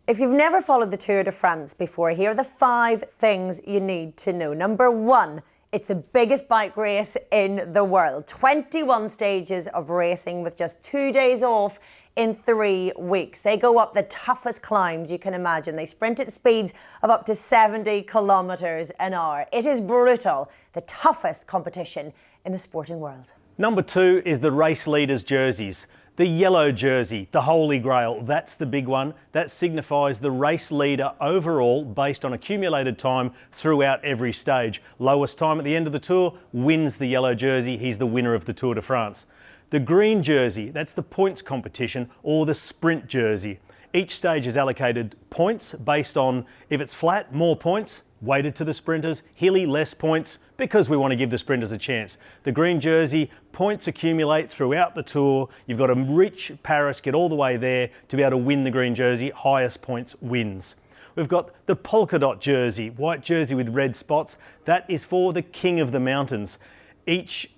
If you've never followed the Tour de France before, here are the 5 things you need to know. Number 1, it's the biggest bike race in the world. 21 stages of racing with just 2 days off in 3 weeks. They go up the toughest climbs you can imagine. They sprint at speeds of up to 70 kilometers an hour. It is brutal, the toughest competition in the sporting world. Number 2 is the race leaders' jerseys. The yellow jersey, the holy grail, that's the big one. That signifies the race leader overall based on accumulated time throughout every stage. Lowest time at the end of the Tour wins the yellow jersey. He's the winner of the Tour de France. The green jersey, that's the points competition, or the sprint jersey. Each stage is allocated points based on if it's flat, more points, weighted to the sprinters, hilly, less points, because we want to give the sprinters a chance. The green jersey, points accumulate throughout the Tour. You've got to reach Paris, get all the way there to be able to win the green jersey. Highest points wins. We've got the polka dot jersey, white jersey with red spots. That is for the king of the mountains. Each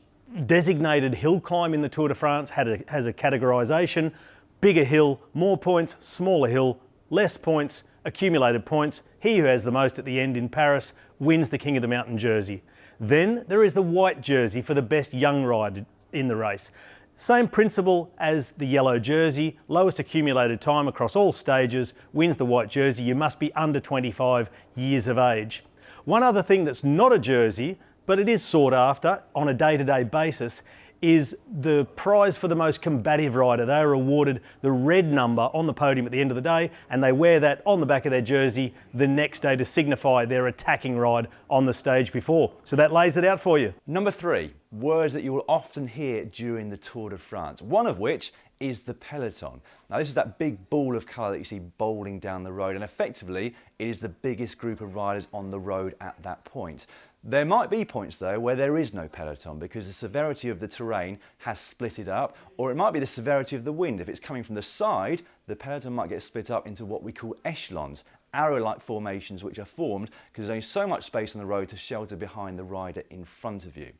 designated hill climb in the Tour de France has a categorisation. Bigger hill, more points, smaller hill, less points, accumulated points. He who has the most at the end in Paris wins the King of the Mountain jersey. Then there is the white jersey for the best young rider in the race. Same principle as the yellow jersey, lowest accumulated time across all stages wins the white jersey. You must be under 25 years of age. One other thing that's not a jersey, but it is sought after on a day-to-day basis, is the prize for the most combative rider. They are awarded the red number on the podium at the end of the day, and they wear that on the back of their jersey the next day to signify their attacking ride on the stage before. So that lays it out for you. Number 3, words that you will often hear during the Tour de France, one of which is the Peloton. Now this is that big ball of colour that you see bowling down the road, and effectively it is the biggest group of riders on the road at that point. There might be points though where there is no peloton because the severity of the terrain has split it up, or it might be the severity of the wind. If it's coming from the side, the peloton might get split up into what we call echelons, arrow-like formations which are formed because there's only so much space on the road to shelter behind the rider in front of you.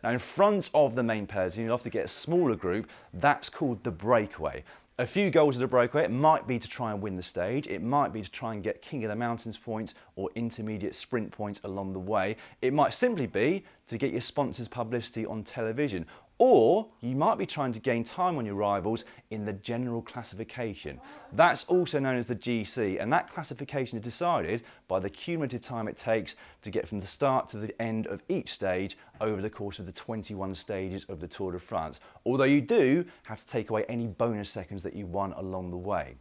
Now in front of the main peloton you'll have to get a smaller group, that's called the breakaway. A few goals of the breakaway, it might be to try and win the stage, it might be to try and get King of the Mountains points or intermediate sprint points along the way. It might simply be to get your sponsors publicity on television. Or you might be trying to gain time on your rivals in the general classification. That's also known as the GC, and that classification is decided by the cumulative time it takes to get from the start to the end of each stage over the course of the 21 stages of the Tour de France. Although you do have to take away any bonus seconds that you won along the way.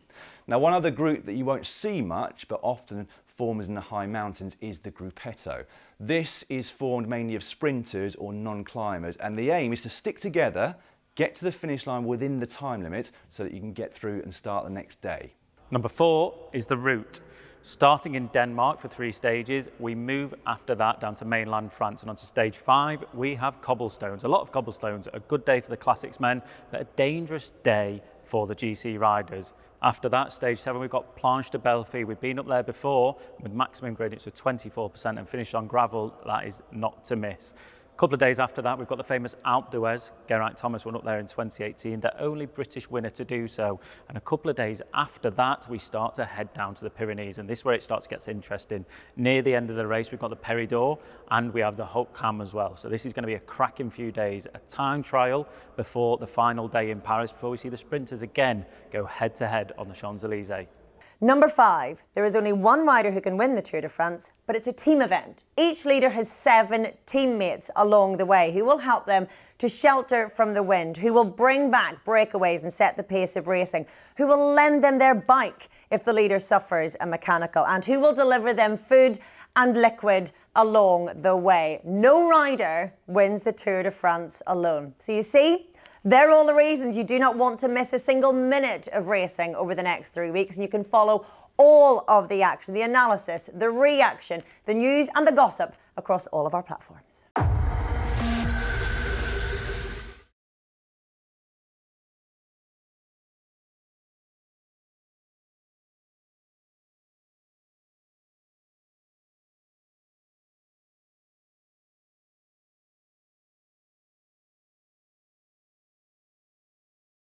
Now one other group that you won't see much, but often forms in the high mountains, is the gruppetto. This is formed mainly of sprinters or non-climbers, and the aim is to stick together, get to the finish line within the time limit so that you can get through and start the next day. Number 4 is the route. Starting in Denmark for 3 stages, we move after that down to mainland France, and onto stage 5 we have cobblestones. A lot of cobblestones. A good day for the classics men, but a dangerous day for the GC riders. After that, stage 7, we've got Planche de Belfi. We've been up there before with maximum gradients of 24% and finished on gravel. That is not to miss. A couple of days after that, we've got the famous Alpe d'Huez. Geraint Thomas went up there in 2018, the only British winner to do so. And a couple of days after that, we start to head down to the Pyrenees, and this is where it starts to get interesting. Near the end of the race, we've got the Péridor, and we have the Haut Cam as well. So this is going to be a cracking few days, a time trial before the final day in Paris, before we see the sprinters again go head-to-head on the Champs-Élysées. Number 5, there is only one rider who can win the Tour de France, but it's a team event. Each leader has 7 teammates along the way who will help them to shelter from the wind, who will bring back breakaways and set the pace of racing, who will lend them their bike if the leader suffers a mechanical, and who will deliver them food and liquid along the way. No rider wins the Tour de France alone. So you see, they're all the reasons you do not want to miss a single minute of racing over the next 3 weeks, and you can follow all of the action, the analysis, the reaction, the news and the gossip across all of our platforms.